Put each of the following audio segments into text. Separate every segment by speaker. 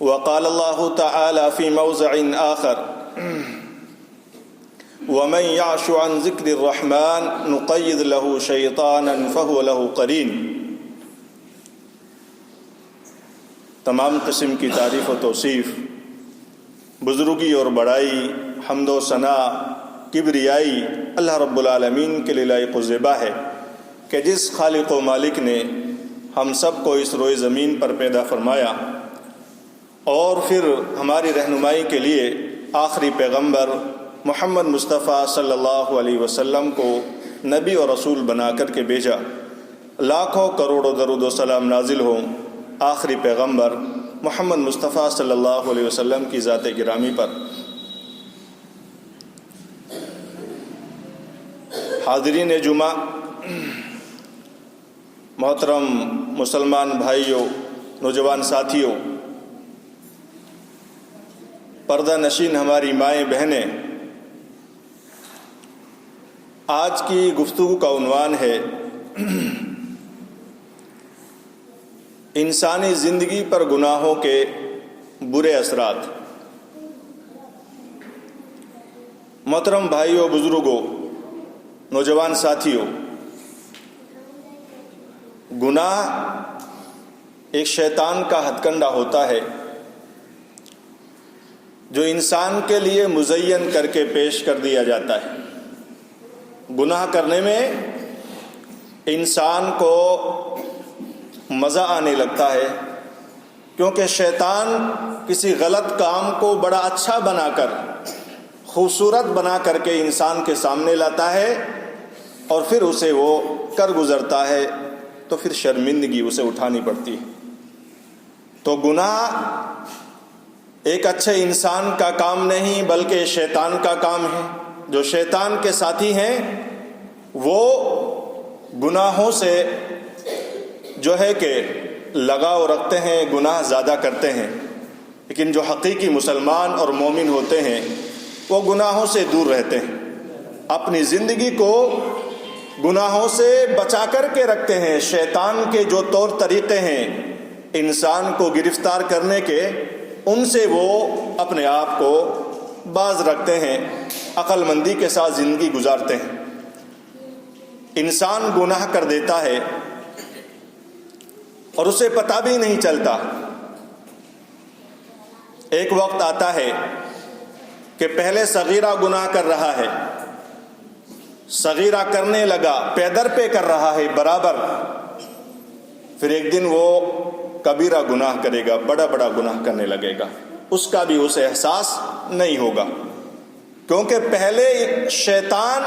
Speaker 1: وقال الله تعالى في موضع آخر ومن يعش عن ذكر الرحمن نقيض له شيطانا فهو له قرين۔ تمام قسم کی تعریف و توصیف، بزرگی اور بڑائی، حمد و ثنا، کبریائی اللہ رب العالمین کے لیے لائق و زیبا ہے کہ جس خالق و مالک نے ہم سب کو اس روئے زمین پر پیدا فرمایا اور پھر ہماری رہنمائی کے لیے آخری پیغمبر محمد مصطفیٰ صلی اللہ علیہ وسلم کو نبی اور رسول بنا کر کے بھیجا۔ لاکھوں کروڑوں درود و سلام نازل ہوں آخری پیغمبر محمد مصطفیٰ صلی اللہ علیہ وسلم کی ذات گرامی پر۔ حاضرین جمعہ، محترم مسلمان بھائیوں، نوجوان ساتھیوں، پردہ نشین ہماری مائیں بہنیں، آج کی گفتگو کا عنوان ہے انسانی زندگی پر گناہوں کے برے اثرات۔ محترم بھائیوں، بزرگوں، نوجوان ساتھیوں، گناہ ایک شیطان کا ہتھ کنڈا ہوتا ہے جو انسان کے لیے مزین کر کے پیش کر دیا جاتا ہے۔ گناہ کرنے میں انسان کو مزہ آنے لگتا ہے، کیونکہ شیطان کسی غلط کام کو بڑا اچھا بنا کر، خوبصورت بنا کر کے انسان کے سامنے لاتا ہے اور پھر اسے وہ کر گزرتا ہے تو پھر شرمندگی اسے اٹھانی پڑتی ہے۔ تو گناہ ایک اچھے انسان کا کام نہیں بلکہ شیطان کا کام ہے۔ جو شیطان کے ساتھی ہیں وہ گناہوں سے جو ہے کہ لگاؤ رکھتے ہیں، گناہ زیادہ کرتے ہیں، لیکن جو حقیقی مسلمان اور مومن ہوتے ہیں وہ گناہوں سے دور رہتے ہیں، اپنی زندگی کو گناہوں سے بچا کر کے رکھتے ہیں۔ شیطان کے جو طور طریقے ہیں انسان کو گرفتار کرنے کے، ان سے وہ اپنے آپ کو باز رکھتے ہیں، عقل مندی کے ساتھ زندگی گزارتے ہیں۔ انسان گناہ کر دیتا ہے اور اسے پتہ بھی نہیں چلتا۔ ایک وقت آتا ہے کہ پہلے صغیرہ گناہ کر رہا ہے، صغیرہ کرنے لگا، پے در پہ کر رہا ہے برابر، پھر ایک دن وہ کبیرہ گناہ کرے گا، بڑا بڑا گناہ کرنے لگے گا، اس کا بھی اسے احساس نہیں ہوگا، کیونکہ پہلے شیطان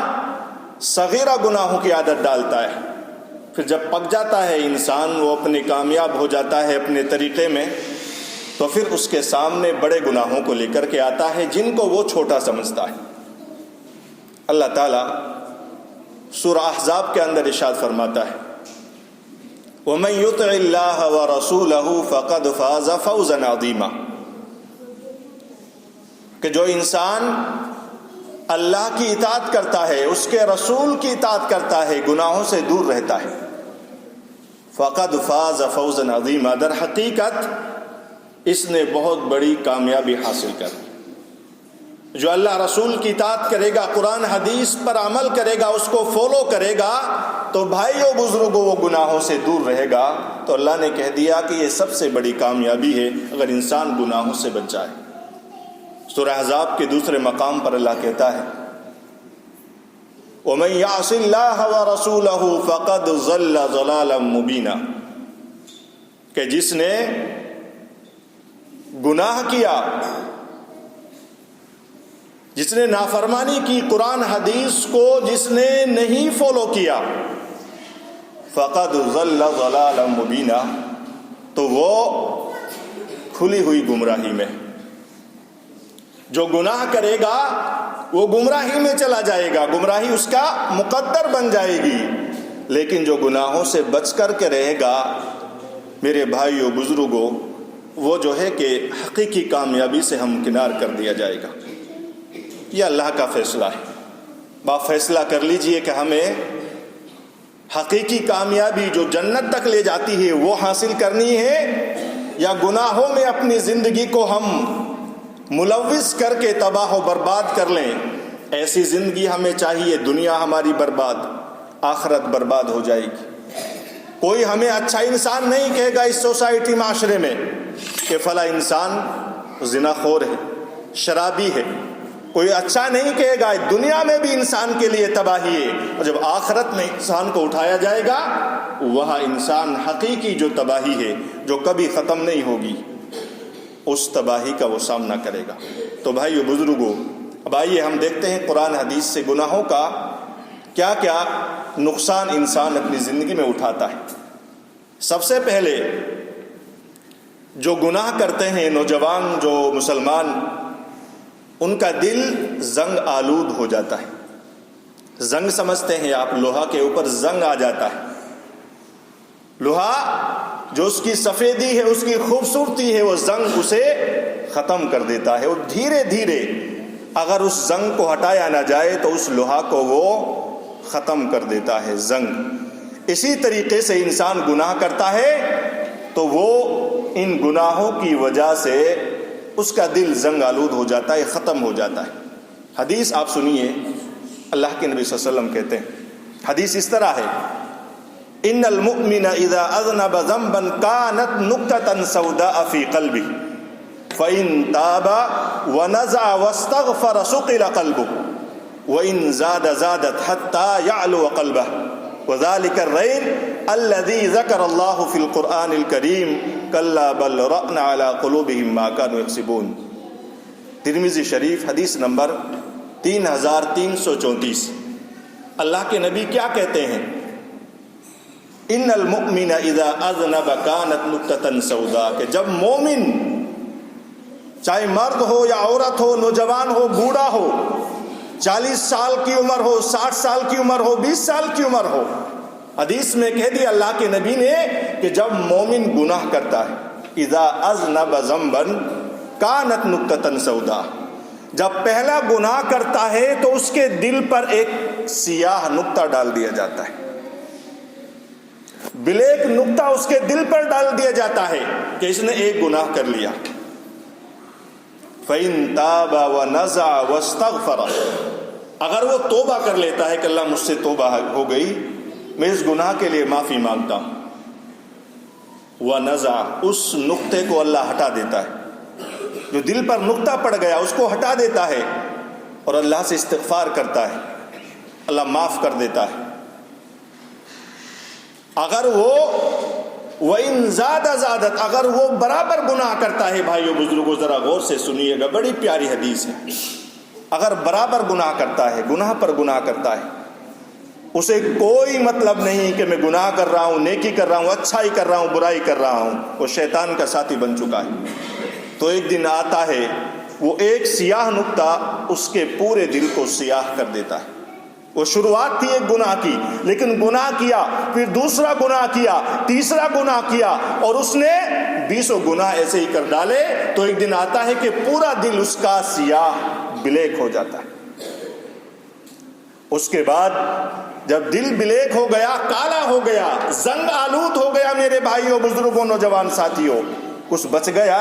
Speaker 1: صغیرہ گناہوں کی عادت ڈالتا ہے، پھر جب پک جاتا ہے انسان، وہ اپنے کامیاب ہو جاتا ہے اپنے طریقے میں، تو پھر اس کے سامنے بڑے گناہوں کو لے کر کے آتا ہے جن کو وہ چھوٹا سمجھتا ہے۔ اللہ تعالیٰ سورہ احزاب کے اندر ارشاد فرماتا ہے وَمَن يُطِعِ اللَّهَ وَرَسُولَهُ فَقَدْ فَازَ فَوْزًا عَظِيمًا، کہ جو انسان اللہ کی اطاعت کرتا ہے، اس کے رسول کی اطاعت کرتا ہے، گناہوں سے دور رہتا ہے، فَقَدْ فَازَ فَوْزًا عَظِيمًا، در حقیقت اس نے بہت بڑی کامیابی حاصل کر۔ جو اللہ رسول کی اطاعت کرے گا، قرآن حدیث پر عمل کرے گا، اس کو فالو کرے گا، تو بھائیوں بزرگوں وہ گناہوں سے دور رہے گا، تو اللہ نے کہہ دیا کہ یہ سب سے بڑی کامیابی ہے اگر انسان گناہوں سے بچ جائے۔ سورہ احزاب کے دوسرے مقام پر اللہ کہتا ہے وَمَن يَعْصِ اللَّهَ وَرَسُولَهُ فَقَدْ ضَلَّ ضَلَالًا مُبِينًا، کہ جس نے گناہ کیا، جس نے نافرمانی کی، قرآن حدیث کو جس نے نہیں فالو کیا، فَقَدْ ضَلَّ ضَلَالًا مُبِينًا، تو وہ کھلی ہوئی گمراہی میں۔ جو گناہ کرے گا وہ گمراہی میں چلا جائے گا، گمراہی اس کا مقدر بن جائے گی، لیکن جو گناہوں سے بچ کر کے رہے گا میرے بھائیوں بزرگوں، وہ جو ہے کہ حقیقی کامیابی سے ہمکنار کر دیا جائے گا۔ یہ اللہ کا فیصلہ ہے۔ آپ فیصلہ کر لیجئے کہ ہمیں حقیقی کامیابی جو جنت تک لے جاتی ہے وہ حاصل کرنی ہے، یا گناہوں میں اپنی زندگی کو ہم ملوث کر کے تباہ و برباد کر لیں، ایسی زندگی ہمیں چاہیے۔ دنیا ہماری برباد، آخرت برباد ہو جائے گی۔ کوئی ہمیں اچھا انسان نہیں کہے گا اس سوسائٹی معاشرے میں کہ فلاں انسان زنا خور ہے، شرابی ہے، کوئی اچھا نہیں کہے گا۔ دنیا میں بھی انسان کے لیے تباہی ہے، اور جب آخرت میں انسان کو اٹھایا جائے گا وہاں انسان حقیقی جو تباہی ہے جو کبھی ختم نہیں ہوگی، اس تباہی کا وہ سامنا کرے گا۔ تو بھائیو بزرگوں، اب آئیے ہم دیکھتے ہیں قرآن حدیث سے گناہوں کا کیا کیا نقصان انسان اپنی زندگی میں اٹھاتا ہے۔ سب سے پہلے جو گناہ کرتے ہیں نوجوان، جو مسلمان، ان کا دل زنگ آلود ہو جاتا ہے۔ زنگ سمجھتے ہیں آپ، لوہا کے اوپر زنگ آ جاتا ہے۔ لوہا جو اس کی سفیدی ہے، اس کی خوبصورتی ہے، وہ زنگ اسے ختم کر دیتا ہے، اور دھیرے دھیرے اگر اس زنگ کو ہٹایا نہ جائے تو اس لوہا کو وہ ختم کر دیتا ہے، زنگ۔ اسی طریقے سے انسان گناہ کرتا ہے تو وہ ان گناہوں کی وجہ سے اس کا دل زنگ آلود ہو جاتا ہے، ختم ہو جاتا ہے۔ حدیث آپ سنیے، اللہ کے نبی صلی اللہ علیہ وسلم کہتے ہیں، حدیث اس طرح ہے، ان المؤمن اذا اذنب ذنبا كانت نقطة سوداء في قلبه فإن تاب ونزع واستغفر سقل قلبه وإن زادت حتى يعلو قلبه وذلك الرين الذي ذكر الله في القرآن الكريم كلا بل رأن على قلوبهم ما كانوا يكسبون۔ ترمذی شریف حدیث نمبر 3334۔ اللہ کے نبی کیا کہتے ہیں؟ ان المؤمن اذا اذنب كانت نقطة سوداء، کہ جب مومن، چاہے مرد ہو یا عورت ہو، نوجوان ہو، بوڑھا ہو، 40 سال کی عمر ہو، 60 سال کی عمر ہو، 20 سال کی عمر ہو، حدیث میں کہہ دیا اللہ کے نبی نے کہ جب مومن گناہ کرتا ہے، اذا اذنب ذنبا كانت نقطة سوداء، جب پہلا گناہ کرتا ہے تو اس کے دل پر ایک سیاہ نقطہ ڈال دیا جاتا ہے، بلیک نقطہ اس کے دل پر ڈال دیا جاتا ہے کہ اس نے ایک گناہ کر لیا۔ فَإِن تَابَ وَنَزَعَ وَاسْتَغْفَرَ، اگر وہ توبہ کر لیتا ہے کہ اللہ مجھ سے توبہ ہو گئی، میں اس گناہ کے لیے معافی مانگتا ہوں، وَنَزَعَ، اس نقطے کو اللہ ہٹا دیتا ہے، جو دل پر نقطہ پڑ گیا اس کو ہٹا دیتا ہے، اور اللہ سے استغفار کرتا ہے، اللہ معاف کر دیتا ہے۔ اگر وہ وَإِن زَادَتْ، اگر وہ برابر گناہ کرتا ہے، بھائیو بزرگوں ذرا غور سے سنیے گا، بڑی پیاری حدیث ہے، اگر برابر گناہ کرتا ہے، گناہ پر گناہ کرتا ہے، اسے کوئی مطلب نہیں کہ میں گناہ کر رہا ہوں، نیکی کر رہا ہوں، اچھائی کر رہا ہوں، برائی کر رہا ہوں، وہ شیطان کا ساتھی بن چکا ہے، تو ایک دن آتا ہے وہ ایک سیاہ نقطہ اس کے پورے دل کو سیاہ کر دیتا ہے۔ وہ شروعات تھی ایک گناہ کی، لیکن گناہ کیا، پھر دوسرا گناہ کیا، تیسرا گناہ کیا، اور اس نے 20 گناہ ایسے ہی کر ڈالے، تو ایک دن آتا ہے کہ پورا دل اس کا سیاہ بلیک ہو جاتا ہے۔ اس کے بعد جب دل بلیک ہو گیا، کالا ہو گیا، زنگ آلود ہو گیا، میرے بھائیوں، بزرگوں، نوجوان ساتھیوں، کچھ بچ گیا؟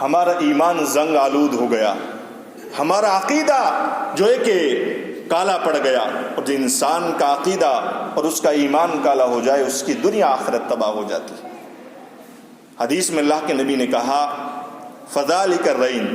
Speaker 1: ہمارا ایمان زنگ آلود ہو گیا، ہمارا عقیدہ جو ہے کہ کالا پڑ گیا، اور جو انسان کا عقیدہ اور اس کا ایمان کالا ہو جائے، اس کی دنیا آخرت تباہ ہو جاتی۔ حدیث میں اللہ کے نبی نے کہا، فذالک الرین،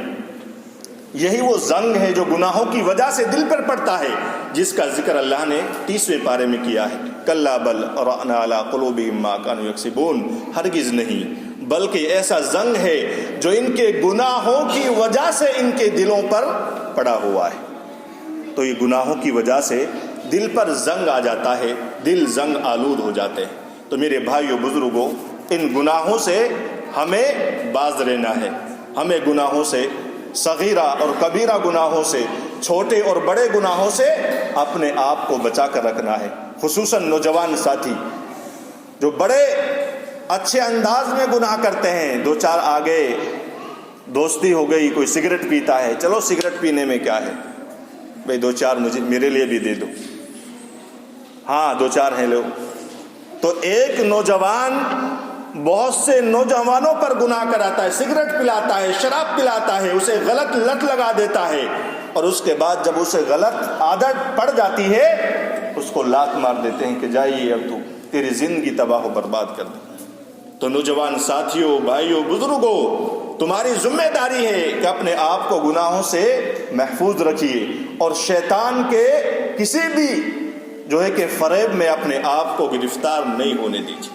Speaker 1: یہی وہ زنگ ہے جو گناہوں کی وجہ سے دل پر پڑتا ہے، جس کا ذکر اللہ نے 30ویں پارے میں کیا ہے، کلا بل ران علی قلوبہم ما کانوا یکسبون، ہرگز نہیں، بلکہ ایسا زنگ ہے جو ان کے گناہوں کی وجہ سے ان کے دلوں پر پڑا ہوا ہے۔ تو یہ گناہوں کی وجہ سے دل پر زنگ آ جاتا ہے، دل زنگ آلود ہو جاتے ہیں۔ تو میرے بھائیوں، بزرگوں، ان گناہوں سے ہمیں باز رہنا ہے، ہمیں گناہوں سے، صغیرہ اور کبیرہ گناہوں سے، چھوٹے اور بڑے گناہوں سے اپنے آپ کو بچا کر رکھنا ہے۔ خصوصاً نوجوان ساتھی جو بڑے اچھے انداز میں گناہ کرتے ہیں، 2-4 آگے دوستی ہو گئی، کوئی سگریٹ پیتا ہے، چلو سگریٹ پینے میں کیا ہے بھئی، 2-4 مجھے میرے لیے بھی دے دو، ہاں 2-4 ہیں لوگ۔ تو ایک نوجوان بہت سے نوجوانوں پر گناہ کراتا ہے، سگریٹ پلاتا ہے، شراب پلاتا ہے، اسے غلط لت لگا دیتا ہے، اور اس کے بعد جب اسے غلط عادت پڑ جاتی ہے اس کو لات مار دیتے ہیں کہ جائیے اب تو تیری زندگی تباہ و برباد کر دے۔ تو نوجوان ساتھیوں، بھائیوں، بزرگوں، تمہاری ذمہ داری ہے کہ اپنے آپ کو گناہوں سے محفوظ رکھیے اور شیطان کے کسی بھی جو ہے کہ فریب میں اپنے آپ کو گرفتار نہیں ہونے دیجیے۔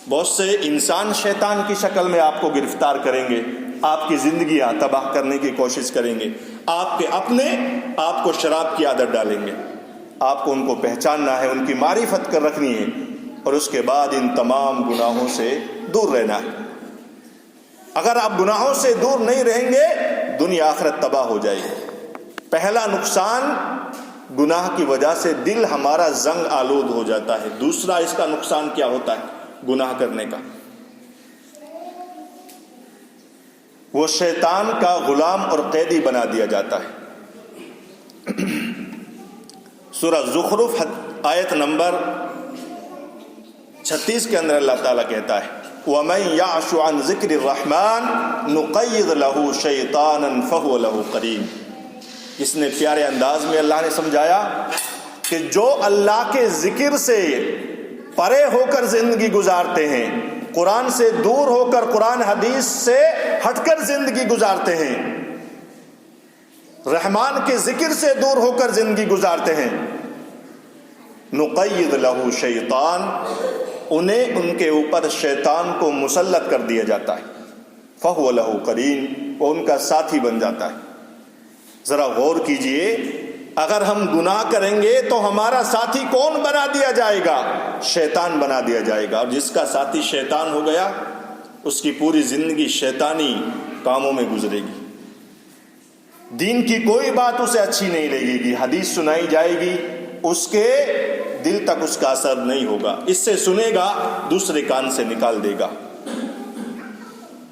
Speaker 1: بہت سے انسان شیطان کی شکل میں آپ کو گرفتار کریں گے، آپ کی زندگیاں تباہ کرنے کی کوشش کریں گے، آپ کے اپنے آپ کو شراب کی عادت ڈالیں گے۔ آپ کو ان کو پہچاننا ہے، ان کی معرفت کر رکھنی ہے، اور اس کے بعد ان تمام گناہوں سے دور رہنا ہے۔ اگر آپ گناہوں سے دور نہیں رہیں گے دنیا آخرت تباہ ہو جائے گی۔ پہلا نقصان گناہ کی وجہ سے دل ہمارا زنگ آلود ہو جاتا ہے۔ دوسرا اس کا نقصان کیا ہوتا ہے گناہ کرنے کا؟ وہ شیطان کا غلام اور قیدی بنا دیا جاتا ہے۔ سورہ زخرف آیت نمبر 36 کے اندر اللہ تعالیٰ کہتا ہے وَمَن يَعْشُ عَن ذِكْرِ الرَّحْمَنِ نُقَيِّضْ لَهُ شَيْطَانًا فَهُوَ لَهُ قَرِينٌ۔ اس نے پیارے انداز میں اللہ نے سمجھایا کہ جو اللہ کے ذکر سے پرے ہو کر زندگی گزارتے ہیں، قرآن سے دور ہو کر، قرآن حدیث سے ہٹ کر زندگی گزارتے ہیں، رحمان کے ذکر سے دور ہو کر زندگی گزارتے ہیں، نقید لہو شیطان، انہیں ان کے اوپر شیطان کو مسلط کر دیا جاتا ہے، فہو لہو قرین، وہ ان کا ساتھی بن جاتا ہے۔ ذرا غور کیجئے، اگر ہم گناہ کریں گے تو ہمارا ساتھی کون بنا دیا جائے گا؟ شیطان بنا دیا جائے گا، اور جس کا ساتھی شیطان ہو گیا اس کی پوری زندگی شیطانی کاموں میں گزرے گی۔ دین کی کوئی بات اسے اچھی نہیں لگے گی، حدیث سنائی جائے گی اس کے دل تک اس کا اثر نہیں ہوگا، اس سے سنے گا دوسرے کان سے نکال دے گا۔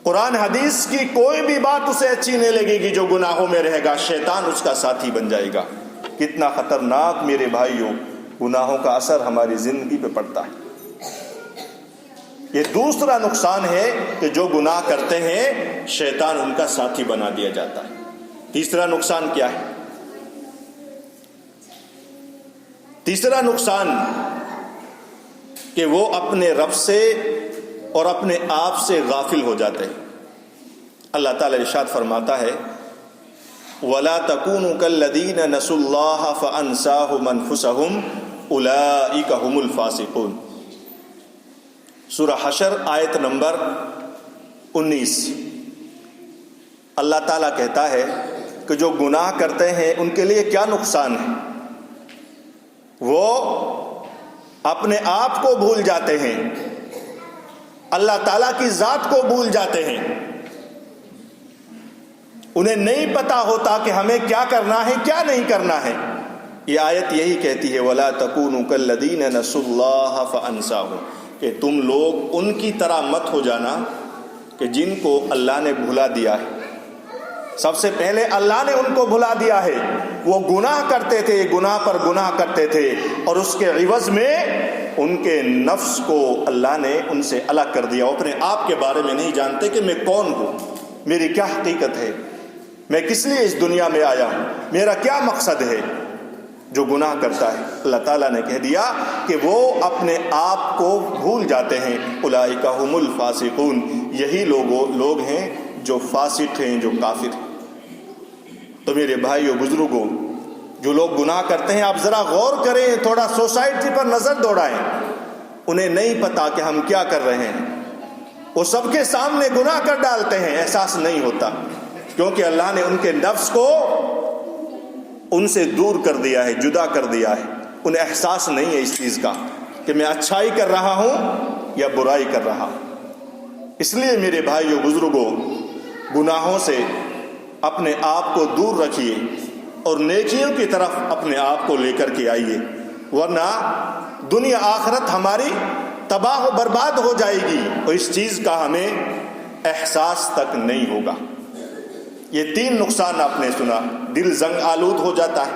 Speaker 1: قرآن حدیث کی کوئی بھی بات اسے اچھی نہیں لگے گی، جو گناہوں میں رہے گا شیطان اس کا ساتھی بن جائے گا۔ کتنا خطرناک میرے بھائیوں گناہوں کا اثر ہماری زندگی پہ پڑتا ہے۔ یہ دوسرا نقصان ہے کہ جو گناہ کرتے ہیں شیطان ان کا ساتھی بنا دیا جاتا ہے۔ تیسرا نقصان کیا ہے؟ تیسرا نقصان کہ وہ اپنے رب سے اور اپنے آپ سے غافل ہو جاتے ہیں۔ اللہ تعالیٰ ارشاد فرماتا ہے وَلَا تَكُونُوا كَالَّذِينَ نَسُوا اللَّهَ فَأَنسَاهُمْ أَنفُسَهُمْ أُولَئِكَ هُمُ الْفَاسِقُونَ۔ سورہ حشر آیت نمبر 19۔ اللہ تعالیٰ کہتا ہے کہ جو گناہ کرتے ہیں ان کے لیے کیا نقصان ہے؟ وہ اپنے آپ کو بھول جاتے ہیں، اللہ تعالیٰ کی ذات کو بھول جاتے ہیں، انہیں نہیں پتا ہوتا کہ ہمیں کیا کرنا ہے کیا نہیں کرنا ہے۔ یہ آیت یہی کہتی ہے وَلَا تَكُونُوا كَالَّذِينَ نَسُوا اللَّهَ فَأَنسَاهُمْ، کہ تم لوگ ان کی طرح مت ہو جانا کہ جن کو اللہ نے بھلا دیا ہے۔ سب سے پہلے اللہ نے ان کو بھلا دیا ہے، وہ گناہ کرتے تھے، گناہ پر گناہ کرتے تھے، اور اس کے عوض میں ان کے نفس کو اللہ نے ان سے الگ کر دیا۔ وہ اپنے آپ کے بارے میں نہیں جانتے کہ میں کون ہوں، میری کیا حقیقت ہے، میں کس لیے اس دنیا میں آیا ہوں، میرا کیا مقصد ہے۔ جو گناہ کرتا ہے اللہ تعالیٰ نے کہہ دیا کہ وہ اپنے آپ کو بھول جاتے ہیں۔ اولئک ھم الفاسقون، یہی لوگ ہیں جو فاسق ہیں، جو کافر ہیں۔ تو میرے بھائیو بزرگوں، جو لوگ گناہ کرتے ہیں آپ ذرا غور کریں، تھوڑا سوسائٹی پر نظر دوڑائیں، انہیں نہیں پتا کہ ہم کیا کر رہے ہیں، وہ سب کے سامنے گناہ کر ڈالتے ہیں، احساس نہیں ہوتا، کیونکہ اللہ نے ان کے نفس کو ان سے دور کر دیا ہے، جدا کر دیا ہے، انہیں احساس نہیں ہے اس چیز کا کہ میں اچھائی کر رہا ہوں یا برائی کر رہا ہوں۔ اس لیے میرے بھائیو بزرگوں، گناہوں سے اپنے آپ کو دور رکھیے اور نیکیوں کی طرف اپنے آپ کو لے کر کے آئیے، ورنہ دنیا آخرت ہماری تباہ و برباد ہو جائے گی اور اس چیز کا ہمیں احساس تک نہیں ہوگا۔ یہ تین نقصان آپ نے سنا، دل زنگ آلود ہو جاتا ہے،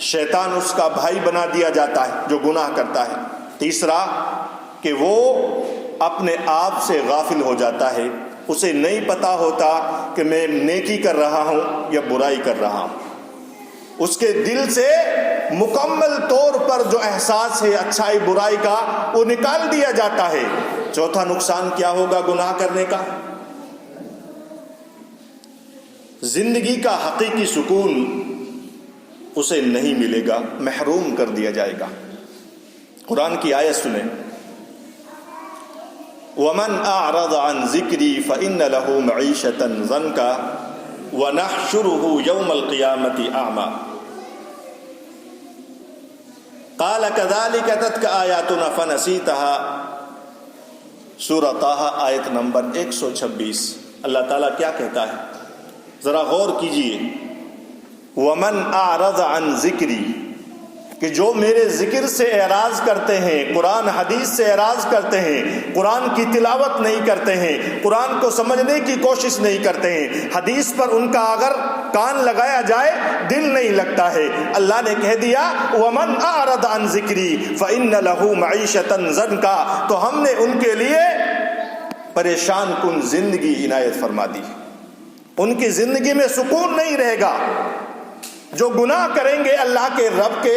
Speaker 1: شیطان اس کا بھائی بنا دیا جاتا ہے جو گناہ کرتا ہے، تیسرا کہ وہ اپنے آپ سے غافل ہو جاتا ہے، اسے نہیں پتا ہوتا کہ میں نیکی کر رہا ہوں یا برائی کر رہا ہوں۔ اس کے دل سے مکمل طور پر جو احساس ہے اچھائی برائی کا وہ نکال دیا جاتا ہے۔ چوتھا نقصان کیا ہوگا گناہ کرنے کا؟ زندگی کا حقیقی سکون اسے نہیں ملے گا، محروم کر دیا جائے گا۔ قرآن کی آیت سنیں، وَمَنْ أَعْرَضَ عَنْ ذِكْرِي فَإِنَّ لَهُ مَعِيشَةً ضَنْكًا وَنَحْشُرُهُ يَوْمَ الْقِيَامَةِ أَعْمَى قَالَ كَذَلِكَ أَتَتْكَ آيَاتُنَا فَنَسِيتَهَا۔ سورہ طٰہٰ آیت نمبر 126۔ اللہ تعالیٰ کیا کہتا ہے؟ ذرا غور کیجئے، وَمَنْ أَعْرَضَ عَنْ ذِكْرِي، کہ جو میرے ذکر سے اعراض کرتے ہیں، قرآن حدیث سے اعراض کرتے ہیں، قرآن کی تلاوت نہیں کرتے ہیں، قرآن کو سمجھنے کی کوشش نہیں کرتے ہیں، حدیث پر ان کا اگر کان لگایا جائے دل نہیں لگتا ہے۔ اللہ نے کہہ دیا وَمَنْ أَعْرَضَ عَنْ ذِكْرِي فَإِنَّ لَهُ مَعِيشَةً ضَنْكًا، تو ہم نے ان کے لیے پریشان کن زندگی عنایت فرما دی، ان کی زندگی میں سکون نہیں رہے گا۔ جو گناہ کریں گے اللہ کے رب کے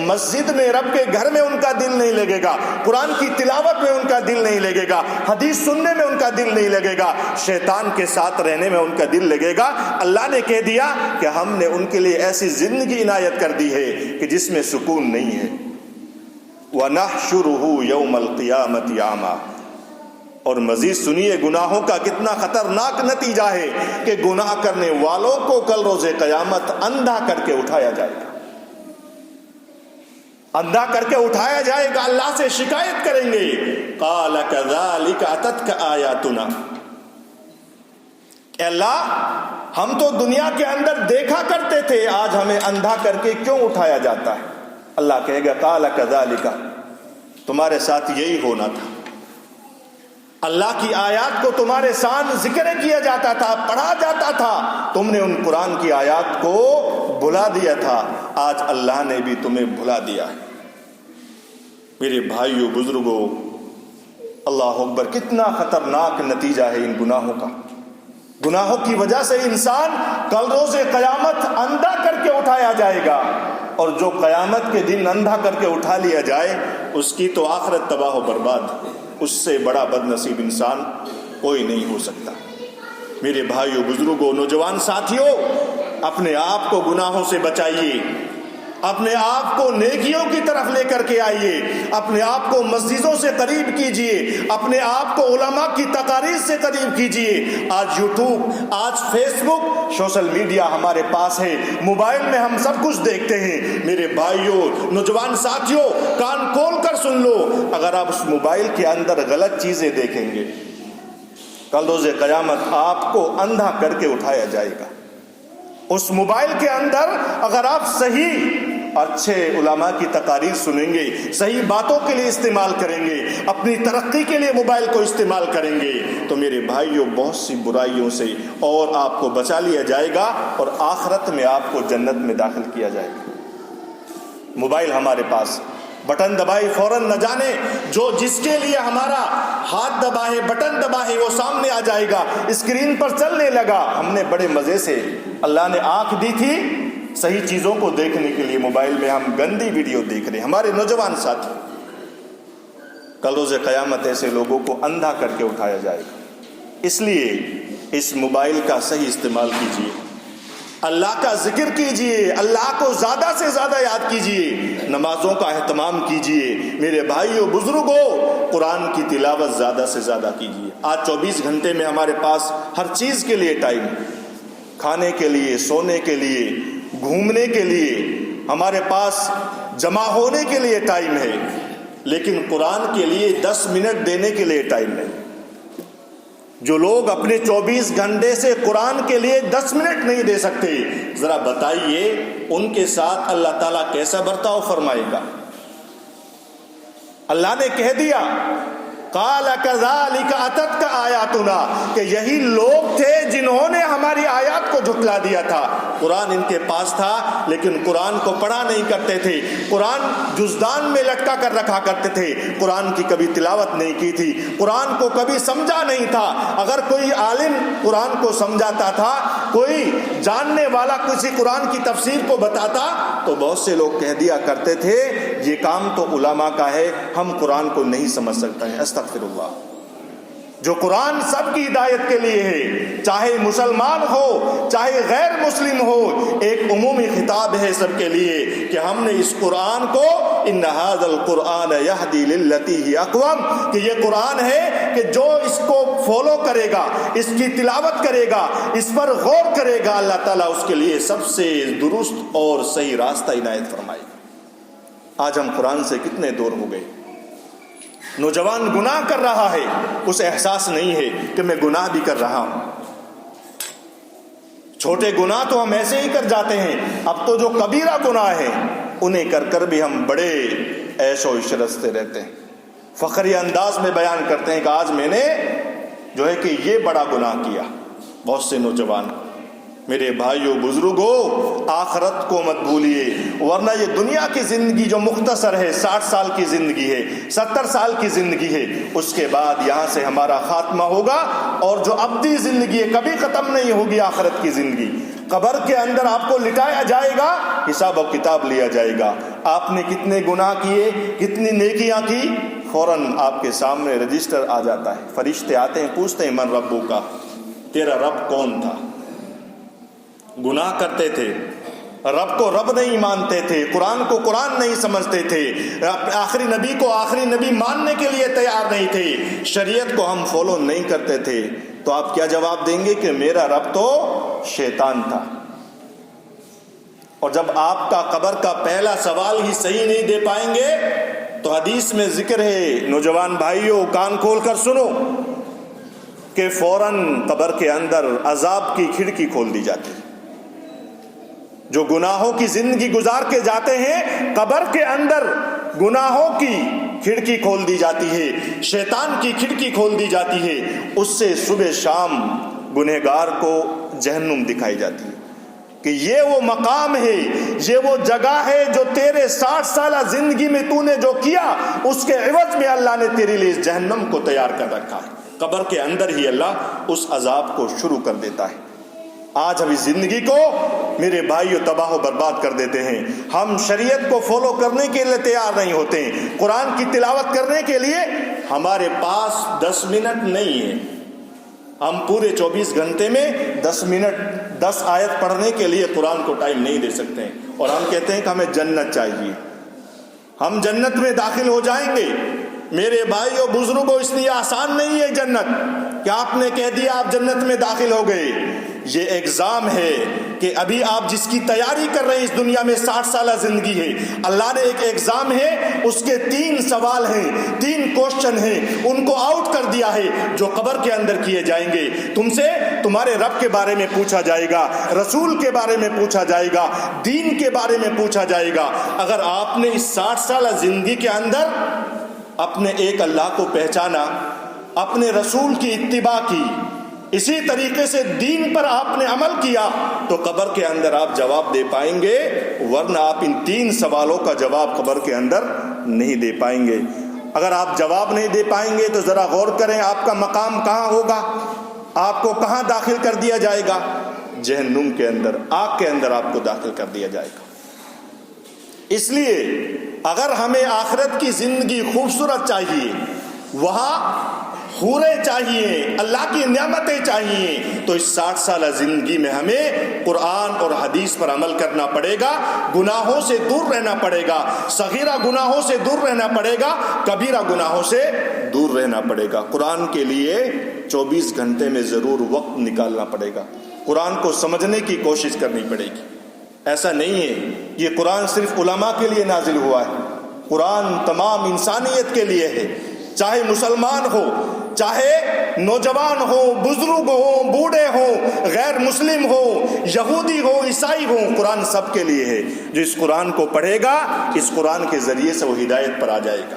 Speaker 1: مسجد میں، رب کے گھر میں ان کا دل نہیں لگے گا، قرآن کی تلاوت میں ان کا دل نہیں لگے گا، حدیث سننے میں ان کا دل نہیں لگے گا، شیطان کے ساتھ رہنے میں ان کا دل لگے گا۔ اللہ نے کہہ دیا کہ ہم نے ان کے لیے ایسی زندگی عنایت کر دی ہے کہ جس میں سکون نہیں ہے۔ وَنَحْشُرُهُ يَوْمَ الْقِيَامَةِ أَعْمَى، اور مزید سنیے گناہوں کا کتنا خطرناک نتیجہ ہے کہ گناہ کرنے والوں کو کل روز قیامت اندھا کر کے اٹھایا جائے گا، اندھا کر کے اٹھایا جائے گا، اللہ سے شکایت کریں گے۔ قَالَ كَذَلِكَ أَتَتْكَ آيَاتُنَا، اے اللہ ہم تو دنیا کے اندر دیکھا کرتے تھے، آج ہمیں اندھا کر کے کیوں اٹھایا جاتا ہے؟ اللہ کہے گا قَالَ كَذَلِكَ، تمہارے ساتھ یہی ہونا تھا، اللہ کی آیات کو تمہارے سامنے ذکر کیا جاتا تھا، پڑھا جاتا تھا، تم نے ان قرآن کی آیات کو بھلا دیا تھا، آج اللہ نے بھی تمہیں بھلا دیا ہے۔ میرے بھائیوں بزرگوں، اللہ اکبر، کتنا خطرناک نتیجہ ہے ان گناہوں کا۔ گناہوں کی وجہ سے انسان کل روز قیامت اندھا کر کے اٹھایا جائے گا، اور جو قیامت کے دن اندھا کر کے اٹھا لیا جائے اس کی تو آخرت تباہ و برباد، اس سے بڑا بد نصیب انسان کوئی نہیں ہو سکتا۔ میرے بھائیوں بزرگوں، نوجوان ساتھیوں، اپنے آپ کو گناہوں سے بچائیے، اپنے آپ کو نیکیوں کی طرف لے کر کے آئیے، اپنے آپ کو مسجدوں سے قریب کیجئے، اپنے آپ کو علماء کی تقاریر سے قریب کیجئے۔ آج یوٹیوب، آج فیس بک، سوشل میڈیا ہمارے پاس ہے، موبائل میں ہم سب کچھ دیکھتے ہیں۔ میرے بھائیوں، نوجوان ساتھیوں، کان کھول کر سن لو، اگر آپ اس موبائل کے اندر غلط چیزیں دیکھیں گے، کل روز قیامت آپ کو اندھا کر کے اٹھایا جائے گا۔ اس موبائل کے اندر اگر آپ صحیح اچھے علماء کی تقاریر سنیں گے، صحیح باتوں کے لیے استعمال کریں گے، اپنی ترقی کے لیے موبائل کو استعمال کریں گے، تو میرے بھائیوں بہت سی برائیوں سے اور آپ کو بچا لیا جائے گا، اور آخرت میں آپ کو جنت میں داخل کیا جائے گا۔ موبائل ہمارے پاس، بٹن دبائی فوراً نہ جانے جو جس کے لیے ہمارا ہاتھ دبا ہے، بٹن دبا ہے، وہ سامنے آ جائے گا، اسکرین پر چلنے لگا۔ ہم نے بڑے مزے سے، اللہ نے آنکھ دی تھی صحیح چیزوں کو دیکھنے کے لیے، موبائل میں ہم گندی ویڈیو دیکھ رہے ہیں۔ ہمارے نوجوان ساتھی، کل روز قیامت ایسے لوگوں کو اندھا کر کے اٹھایا جائے گا۔ اس لیے اس موبائل کا صحیح استعمال کیجیے، اللہ کا ذکر کیجئے، اللہ کو زیادہ سے زیادہ یاد کیجئے، نمازوں کا اہتمام کیجئے۔ میرے بھائیوں بزرگوں، قرآن کی تلاوت زیادہ سے زیادہ کیجئے۔ آج 24 گھنٹے میں ہمارے پاس ہر چیز کے لیے ٹائم ہے، کھانے کے لیے، سونے کے لیے، گھومنے کے لیے، ہمارے پاس جمع ہونے کے لیے ٹائم ہے، لیکن قرآن کے لیے 10 منٹ دینے کے لیے ٹائم نہیں۔ جو لوگ اپنے 24 گھنٹے سے قرآن کے لیے 10 منٹ نہیں دے سکتے، ذرا بتائیے ان کے ساتھ اللہ تعالیٰ کیسا برتاؤ فرمائے گا؟ اللہ نے کہہ دیا قَالَ كَذَلِكَ أَتَتْكَ آيَاتُنَا، کہ یہی لوگ تھے جنہوں نے ہماری آیات کو جھٹلا دیا تھا۔ قرآن ان کے پاس تھا لیکن قرآن کو پڑھا نہیں کرتے تھے، قرآن جزدان میں لٹکا کر رکھا کرتے تھے، قرآن کی کبھی تلاوت نہیں کی تھی، قرآن کو کبھی سمجھا نہیں تھا۔ اگر کوئی عالم قرآن کو سمجھاتا تھا، کوئی جاننے والا کسی قرآن کی تفسیر کو بتاتا تو بہت سے لوگ کہہ دیا کرتے تھے یہ کام تو علماء کا ہے، ہم قرآن کو نہیں سمجھ سکتے ہیں۔ استغفر اللہ۔ جو قرآن سب کی ہدایت کے لیے ہے، چاہے مسلمان ہو چاہے غیر مسلم ہو، ایک عمومی خطاب ہے سب کے لیے کہ ہم نے اس قرآن کو ان ھذا القرآن یہدی للتی ہی اقوم، کہ یہ قرآن ہے کہ جو اس کو فالو کرے گا، اس کی تلاوت کرے گا، اس پر غور کرے گا، اللہ تعالیٰ اس کے لیے سب سے درست اور صحیح راستہ عنایت فرمائے گا۔ آج ہم قرآن سے کتنے دور ہو گئے۔ نوجوان گناہ کر رہا ہے، اسے احساس نہیں ہے کہ میں گناہ بھی کر رہا ہوں۔ چھوٹے گناہ تو ہم ایسے ہی کر جاتے ہیں، اب تو جو کبیرہ گناہ ہیں انہیں کر کر بھی ہم بڑے عیش و عشرت سے رہتے ہیں، فخری انداز میں بیان کرتے ہیں کہ آج میں نے جو ہے کہ یہ بڑا گناہ کیا۔ بہت سے نوجوان، میرے بھائیوں بزرگوں، آخرت کو مت بھولیے، ورنہ یہ دنیا کی زندگی جو مختصر ہے، 60 سال کی زندگی ہے، 70 سال کی زندگی ہے، اس کے بعد یہاں سے ہمارا خاتمہ ہوگا، اور جو ابدی زندگی ہے کبھی ختم نہیں ہوگی آخرت کی زندگی۔ قبر کے اندر آپ کو لٹایا جائے گا، حساب و کتاب لیا جائے گا، آپ نے کتنے گناہ کیے، کتنی نیکیاں کی، فوراً آپ کے سامنے رجسٹر آ جاتا ہے، فرشتے آتے ہیں، پوچھتے ہیں من ربو کا، تیرا رب کون تھا؟ گناہ کرتے تھے، رب کو رب نہیں مانتے تھے، قرآن کو قرآن نہیں سمجھتے تھے، آخری نبی کو آخری نبی ماننے کے لیے تیار نہیں تھے، شریعت کو ہم فالو نہیں کرتے تھے، تو آپ کیا جواب دیں گے کہ میرا رب تو شیطان تھا۔ اور جب آپ کا قبر کا پہلا سوال ہی صحیح نہیں دے پائیں گے تو حدیث میں ذکر ہے، نوجوان بھائیوں کان کھول کر سنو، کہ فوراً قبر کے اندر عذاب کی کھڑکی کھول دی جاتی ہے۔ جو گناہوں کی زندگی گزار کے جاتے ہیں، قبر کے اندر گناہوں کی کھڑکی کھول دی جاتی ہے، شیطان کی کھڑکی کھول دی جاتی ہے، اس سے صبح شام گنہگار کو جہنم دکھائی جاتی ہے کہ یہ وہ مقام ہے، یہ وہ جگہ ہے جو تیرے 60 سالہ زندگی میں تو نے جو کیا، اس کے عوض میں اللہ نے تیرے لیے اس جہنم کو تیار کر رکھا ہے۔ قبر کے اندر ہی اللہ اس عذاب کو شروع کر دیتا ہے۔ آج ہم اس زندگی کو میرے بھائیوں تباہ و برباد کر دیتے ہیں، ہم شریعت کو فالو کرنے کے لیے تیار نہیں ہوتے ہیں، قرآن کی تلاوت کرنے کے لیے ہمارے پاس 10 منٹ نہیں ہے، ہم پورے 24 گھنٹے میں 10 منٹ 10 آیت پڑھنے کے لیے قرآن کو ٹائم نہیں دے سکتے ہیں، اور ہم کہتے ہیں کہ ہمیں جنت چاہیے، ہم جنت میں داخل ہو جائیں گے۔ میرے بھائیوں بزرگوں، اس لیے آسان نہیں ہے جنت کہ آپ نے کہہ دیا آپ جنت میں داخل ہو گئے، یہ ایگزام ہے کہ ابھی آپ جس کی تیاری کر رہے ہیں، اس دنیا میں 60 سالہ زندگی ہے، اللہ نے ایک ایگزام ہے، اس کے 3 سوال ہیں، 3 کوشچن ہیں، ان کو آؤٹ کر دیا ہے جو قبر کے اندر کیے جائیں گے۔ تم سے تمہارے رب کے بارے میں پوچھا جائے گا، رسول کے بارے میں پوچھا جائے گا، دین کے بارے میں پوچھا جائے گا۔ اگر آپ نے اس 60 سالہ زندگی کے اندر اپنے ایک اللہ کو پہچانا، اپنے رسول کی اتباع کی، اسی طریقے سے دین پر آپ نے عمل کیا، تو قبر کے اندر آپ جواب دے پائیں گے، ورنہ آپ ان 3 سوالوں کا جواب قبر کے اندر نہیں دے پائیں گے۔ اگر آپ جواب نہیں دے پائیں گے تو ذرا غور کریں، آپ کا مقام کہاں ہوگا، آپ کو کہاں داخل کر دیا جائے گا؟ جہنم کے اندر، آگ کے اندر آپ کو داخل کر دیا جائے گا۔ اس لیے اگر ہمیں آخرت کی زندگی خوبصورت چاہیے، وہاں حوریں چاہیے، اللہ کی نعمتیں چاہیے، تو اس 60 سالہ زندگی میں ہمیں قرآن اور حدیث پر عمل کرنا پڑے گا، گناہوں سے دور رہنا پڑے گا، صغیرہ گناہوں سے دور رہنا پڑے گا، کبیرہ گناہوں سے دور رہنا پڑے گا۔ قرآن کے لیے 24 گھنٹے میں ضرور وقت نکالنا پڑے گا، قرآن کو سمجھنے کی کوشش کرنی پڑے گی۔ ایسا نہیں ہے یہ قرآن صرف علماء کے لیے نازل ہوا ہے، قرآن تمام انسانیت کے لیے ہے، چاہے مسلمان ہو، چاہے نوجوان ہو، بزرگ ہو، بوڑھے ہو، غیر مسلم ہو، یہودی ہو، عیسائی ہو، قرآن سب کے لیے ہے۔ جو اس قرآن کو پڑھے گا، اس قرآن کے ذریعے سے وہ ہدایت پر آ جائے گا۔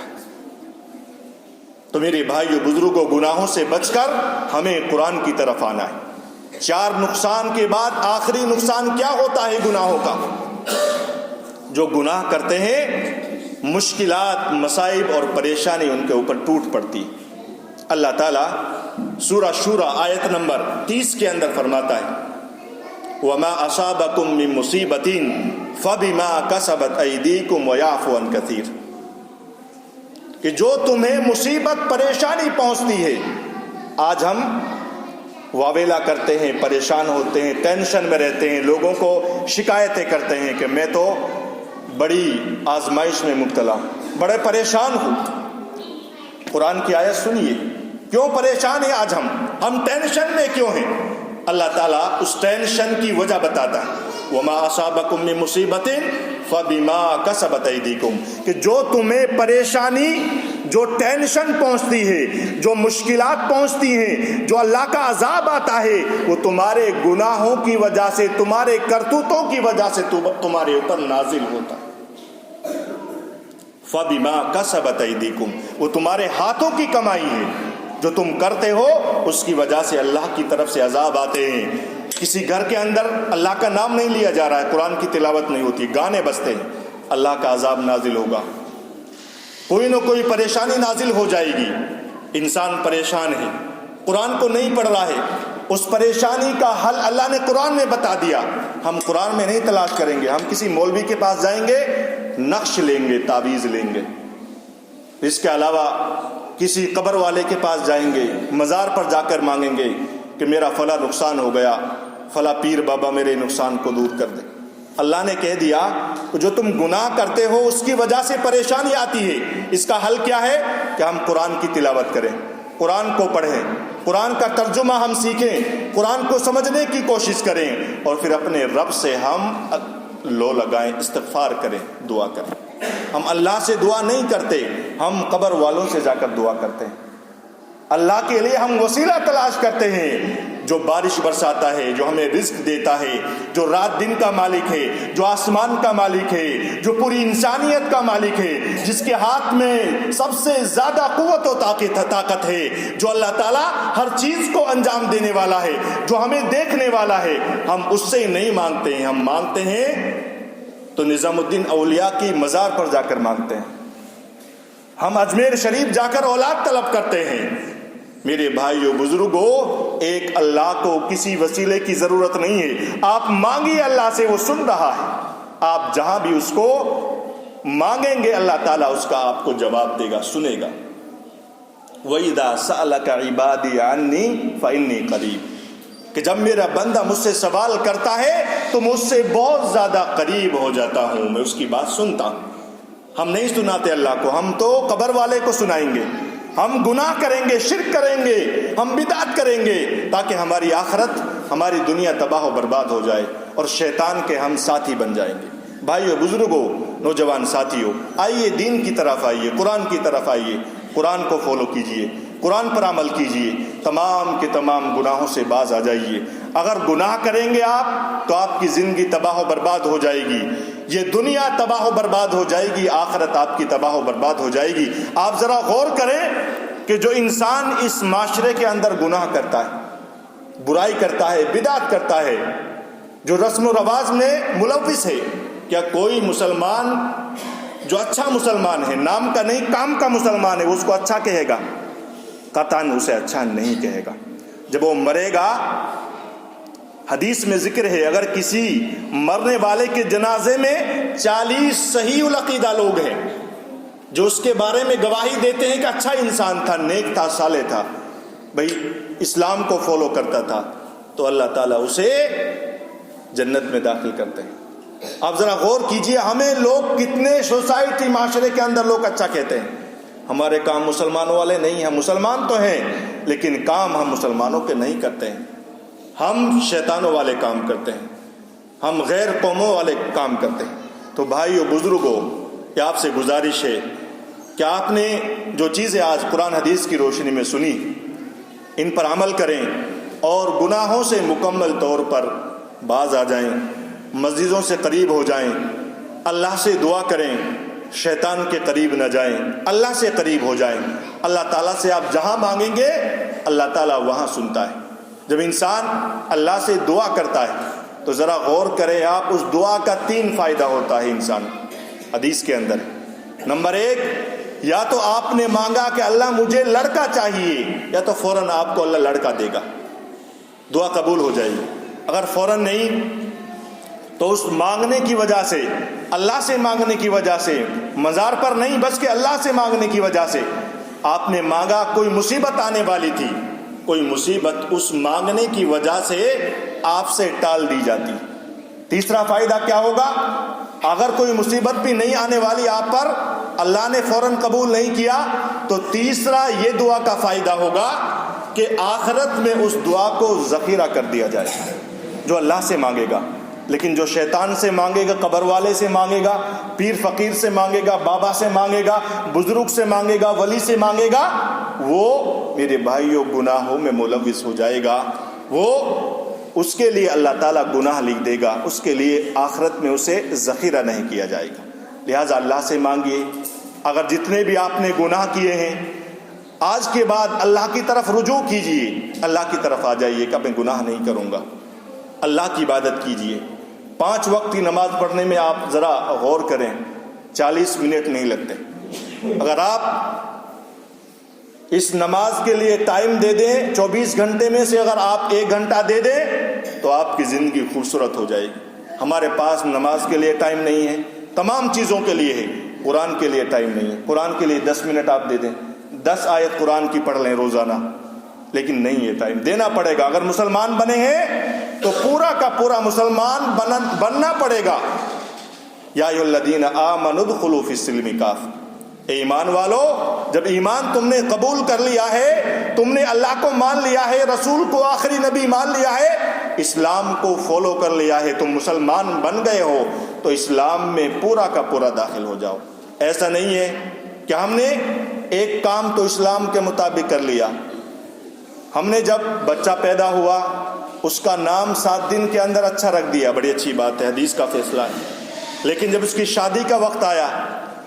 Speaker 1: تو میرے بھائیو بزرگوں، گناہوں سے بچ کر ہمیں قرآن کی طرف آنا ہے۔ 4 نقصان کے بعد آخری نقصان کیا ہوتا ہے گناہوں کا؟ جو گناہ کرتے ہیں مشکلات، مصائب اور پریشانی ان کے اوپر ٹوٹ پڑتی۔ اللہ تعالیٰ سورہ شورى آیت نمبر 30 کے اندر فرماتا ہے وَمَا أَصَابَكُم مِّن مُّصِيبَةٍ فَبِمَا كَسَبَتْ أَيْدِيكُمْ وَيَعْفُو عَن كَثِيرٍ، کہ جو تمہیں مصیبت پریشانی پہنچتی ہے، آج ہم واویلا کرتے ہیں، پریشان ہوتے ہیں، ٹینشن میں رہتے ہیں، لوگوں کو شکایتیں کرتے ہیں کہ میں تو بڑی آزمائش میں مبتلا ہوں، بڑے پریشان ہوں۔ قرآن کی آیت سنیے، کیوں پریشان ہیں آج ہم ٹینشن میں کیوں ہیں؟ اللہ تعالیٰ اس ٹینشن کی وجہ بتاتا ہے وَمَا أَصَابَكُم مِّن مُّصِيبَةٍ فَبِمَا كَسَبَتْ أَيْدِيكُمْ، کہ جو تمہیں پریشانی، جو ٹینشن پہنچتی ہے، جو مشکلات پہنچتی ہیں، جو اللہ کا عذاب آتا ہے، وہ تمہارے گناہوں کی وجہ سے، تمہارے کرتوتوں کی وجہ سے تمہارے اوپر نازل ہوتا ہے۔ فَبِمَا كَسَبَتْ أَيْدِيكُمْ، وہ تمہارے ہاتھوں کی کمائی ہے، جو تم کرتے ہو اس کی وجہ سے اللہ کی طرف سے عذاب آتے ہیں۔ کسی گھر کے اندر اللہ کا نام نہیں لیا جا رہا ہے، قرآن کی تلاوت نہیں ہوتی، گانے بجتے ہیں، اللہ کا عذاب نازل ہوگا، کوئی نہ کوئی پریشانی نازل ہو جائے گی۔ انسان پریشان ہے، قرآن کو نہیں پڑھ رہا ہے، اس پریشانی کا حل اللہ نے قرآن میں بتا دیا، ہم قرآن میں نہیں تلاش کریں گے، ہم کسی مولوی کے پاس جائیں گے، نقش لیں گے، تعویذ لیں گے، اس کے علاوہ کسی قبر والے کے پاس جائیں گے، مزار پر جا کر مانگیں گے کہ میرا فلاں نقصان ہو گیا، فلاں پیر بابا میرے نقصان کو دور کر دے۔ اللہ نے کہہ دیا جو تم گناہ کرتے ہو اس کی وجہ سے پریشانی آتی ہے، اس کا حل کیا ہے کہ ہم قرآن کی تلاوت کریں، قرآن کو پڑھیں، قرآن کا ترجمہ ہم سیکھیں، قرآن کو سمجھنے کی کوشش کریں، اور پھر اپنے رب سے ہم لو لگائیں، استغفار کریں، دعا کریں۔ ہم اللہ سے دعا نہیں کرتے، ہم قبر والوں سے جا کر دعا کرتے ہیں۔ اللہ کے لیے ہم وسیلہ تلاش کرتے ہیں، جو بارش برساتا ہے، جو ہمیں رزق دیتا ہے، جو رات دن کا مالک ہے، جو آسمان کا مالک ہے، جو پوری انسانیت کا مالک ہے، جس کے ہاتھ میں سب سے زیادہ قوت و طاقت ہے، جو اللہ تعالیٰ ہر چیز کو انجام دینے والا ہے، جو ہمیں دیکھنے والا ہے، ہم اس سے نہیں مانگتے ہیں، ہم مانگتے ہیں تو نظام الدین اولیاء کی مزار پر جا کر مانگتے ہیں، ہم اجمیر شریف جا کر اولاد طلب کرتے ہیں۔ میرے بھائیو بزرگوں، ایک اللہ کو کسی وسیلے کی ضرورت نہیں ہے، آپ مانگیے اللہ سے، وہ سن رہا ہے، آپ جہاں بھی اس کو مانگیں گے اللہ تعالیٰ اس کا آپ کو جواب دے گا، سنے گا۔ وَإِذَا سَأَلَكَ عِبَادِي عَنِّي فَإِنِّي قَرِيبٌ، کہ جب میرا بندہ مجھ سے سوال کرتا ہے تو مجھ سے بہت زیادہ قریب ہو جاتا ہوں، میں اس کی بات سنتا ہوں۔ ہم نہیں سناتے اللہ کو، ہم تو قبر والے کو سنائیں گے، ہم گناہ کریں گے، شرک کریں گے، ہم بدعت کریں گے، تاکہ ہماری آخرت، ہماری دنیا تباہ و برباد ہو جائے اور شیطان کے ہم ساتھی بن جائیں گے۔ بھائیو بزرگوں، نوجوان ساتھیوں، آئیے دین کی طرف آئیے، قرآن کی طرف آئیے، قرآن کو فالو کیجئے، قرآن پر عمل کیجئے، تمام کے تمام گناہوں سے باز آ جائیے۔ اگر گناہ کریں گے آپ تو آپ کی زندگی تباہ و برباد ہو جائے گی، یہ دنیا تباہ و برباد ہو جائے گی، آخرت آپ کی تباہ و برباد ہو جائے گی۔ آپ ذرا غور کریں کہ جو انسان اس معاشرے کے اندر گناہ کرتا ہے، برائی کرتا ہے، بدعت کرتا ہے، جو رسم و رواج میں ملوث ہے، کیا کوئی مسلمان جو اچھا مسلمان ہے، نام کا نہیں کام کا مسلمان ہے، اس کو اچھا کہے گا؟ قطعاً اسے اچھا نہیں کہے گا۔ جب وہ مرے گا، حدیث میں ذکر ہے، اگر کسی مرنے والے کے جنازے میں 40 صحیح العقیدہ لوگ ہیں جو اس کے بارے میں گواہی دیتے ہیں کہ اچھا انسان تھا، نیک تھا، صالح تھا، بھئی اسلام کو فالو کرتا تھا، تو اللہ تعالیٰ اسے جنت میں داخل کرتے ہیں۔ آپ ذرا غور کیجئے، ہمیں لوگ کتنے سوسائٹی معاشرے کے اندر لوگ اچھا کہتے ہیں، ہمارے کام مسلمانوں والے نہیں، ہم مسلمان تو ہیں لیکن کام ہم مسلمانوں کے نہیں کرتے ہیں، ہم شیطانوں والے کام کرتے ہیں، ہم غیر قوموں والے کام کرتے ہیں۔ تو بھائیو بزرگوں، یہ آپ سے گزارش ہے کہ آپ نے جو چیزیں آج قرآن حدیث کی روشنی میں سنی، ان پر عمل کریں اور گناہوں سے مکمل طور پر باز آ جائیں، مسجدوں سے قریب ہو جائیں، اللہ سے دعا کریں، شیطان کے قریب نہ جائیں، اللہ سے قریب ہو جائیں۔ اللہ تعالیٰ سے آپ جہاں مانگیں گے اللہ تعالیٰ وہاں سنتا ہے، جب انسان اللہ سے دعا کرتا ہے تو ذرا غور کریں آپ، اس دعا کا 3 فائدہ ہوتا ہے انسان، حدیث کے اندر۔ نمبر 1، یا تو آپ نے مانگا کہ اللہ مجھے لڑکا چاہیے، یا تو فوراً آپ کو اللہ لڑکا دے گا، دعا قبول ہو جائے گی۔ اگر فوراً نہیں تو اس مانگنے کی وجہ سے، اللہ سے مانگنے کی وجہ سے، مزار پر نہیں بس کہ اللہ سے مانگنے کی وجہ سے آپ نے مانگا، کوئی مصیبت آنے والی تھی، کوئی مصیبت اس مانگنے کی وجہ سے آپ سے ٹال دی جاتی۔ تیسرا فائدہ کیا ہوگا؟ اگر کوئی مصیبت بھی نہیں آنے والی آپ پر، اللہ نے فوراً قبول نہیں کیا، تو تیسرا یہ دعا کا فائدہ ہوگا کہ آخرت میں اس دعا کو ذخیرہ کر دیا جائے، جو اللہ سے مانگے گا۔ لیکن جو شیطان سے مانگے گا، قبر والے سے مانگے گا، پیر فقیر سے مانگے گا، بابا سے مانگے گا، بزرگ سے مانگے گا، ولی سے مانگے گا، وہ میرے بھائیوں گناہوں میں ملوث ہو جائے گا، وہ اس کے لیے اللہ تعالیٰ گناہ لکھ دے گا، اس کے لیے آخرت میں اسے ذخیرہ نہیں کیا جائے گا۔ لہٰذا اللہ سے مانگیے۔ اگر جتنے بھی آپ نے گناہ کیے ہیں، آج کے بعد اللہ کی طرف رجوع کیجئے، اللہ کی طرف آ جائیے کہ اب میں گناہ نہیں کروں گا، اللہ کی عبادت کیجئے۔ 5 وقت کی نماز پڑھنے میں آپ ذرا غور کریں، 40 منٹ نہیں لگتے۔ اگر آپ اس نماز کے لیے ٹائم دے دیں، 24 گھنٹے میں سے اگر آپ 1 گھنٹہ دے دیں تو آپ کی زندگی خوبصورت ہو جائے گی۔ ہمارے پاس نماز کے لیے ٹائم نہیں ہے، تمام چیزوں کے لیے ہے، قرآن کے لیے ٹائم نہیں ہے۔ قرآن کے لیے 10 منٹ آپ دے دیں، 10 آیت قرآن کی پڑھ لیں روزانہ، لیکن نہیں ہے ٹائم، دینا پڑے گا۔ اگر مسلمان بنے ہیں تو پورا کا پورا مسلمان بننا پڑے گا۔ یا ایھا الذین آمنوا ادخلوا فی السلم کافہ، اے ایمان والو، جب ایمان تم نے قبول کر لیا ہے، تم نے اللہ کو مان لیا ہے، رسول کو آخری نبی مان لیا ہے، اسلام کو فالو کر لیا ہے، تم مسلمان بن گئے ہو، تو اسلام میں پورا کا پورا داخل ہو جاؤ۔ ایسا نہیں ہے کہ ہم نے ایک کام تو اسلام کے مطابق کر لیا، ہم نے جب بچہ پیدا ہوا اس کا نام 7 دن کے اندر اچھا رکھ دیا، بڑی اچھی بات ہے، حدیث کا فیصلہ ہے، لیکن جب اس کی شادی کا وقت آیا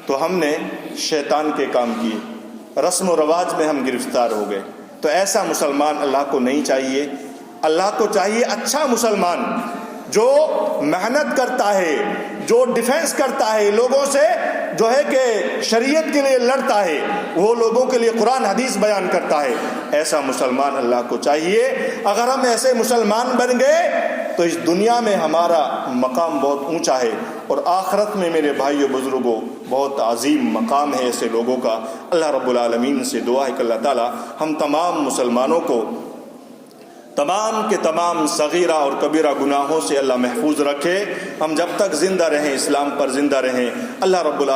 Speaker 1: تو ہم نے شیطان کے کام کیے، رسم و رواج میں ہم گرفتار ہو گئے۔ تو ایسا مسلمان اللہ کو نہیں چاہیے۔ اللہ کو چاہیے اچھا مسلمان، جو محنت کرتا ہے، جو ڈیفینس کرتا ہے لوگوں سے، جو ہے کہ شریعت کے لیے لڑتا ہے، وہ لوگوں کے لیے قرآن حدیث بیان کرتا ہے، ایسا مسلمان اللہ کو چاہیے۔ اگر ہم ایسے مسلمان بن گئے تو اس دنیا میں ہمارا مقام بہت اونچا ہے، اور آخرت میں میرے بھائیوں بزرگوں بہت عظیم مقام ہے ایسے لوگوں کا۔ اللہ رب العالمین سے دعا ہے کہ اللہ تعالی ہم تمام مسلمانوں کو تمام کے تمام صغیرہ اور کبیرہ گناہوں سے اللہ محفوظ رکھے۔ ہم جب تک زندہ رہیں، اسلام پر زندہ رہیں، اللہ رب العالمین